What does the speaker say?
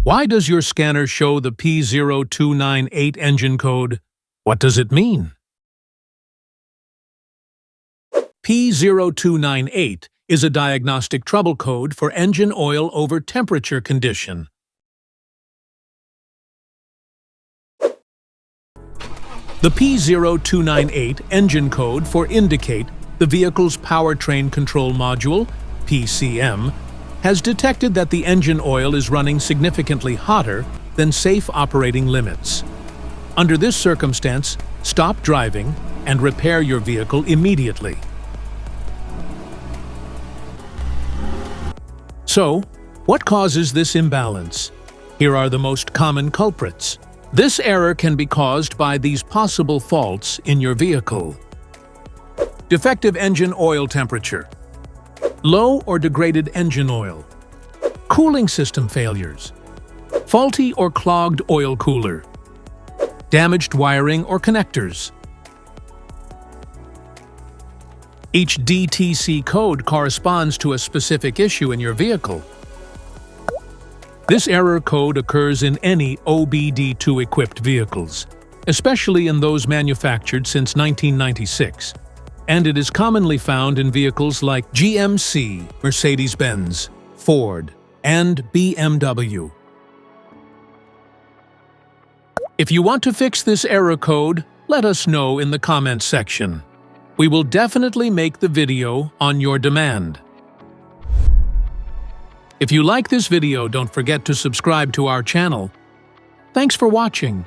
Why does your scanner show the P0298 engine code? What does it mean? P0298 is a diagnostic trouble code for engine oil over temperature condition. The P0298 engine code for indicate the vehicle's powertrain control module, PCM, has detected that the engine oil is running significantly hotter than safe operating limits. Under this circumstance, stop driving and repair your vehicle immediately. So, what causes this imbalance? Here are the most common culprits. This error can be caused by these possible faults in your vehicle. Defective engine oil temperature. Low or degraded engine oil. Cooling system failures. Faulty or clogged oil cooler. Damaged wiring or connectors. Each DTC code corresponds to a specific issue in your vehicle. This error code occurs in any OBD2-equipped vehicles, especially in those manufactured since 1996, and it is commonly found in vehicles like GMC, Mercedes-Benz, Ford, and BMW. If you want to fix this error code, let us know in the comments section. We will definitely make the video on your demand. If you like this video, don't forget to subscribe to our channel. Thanks for watching.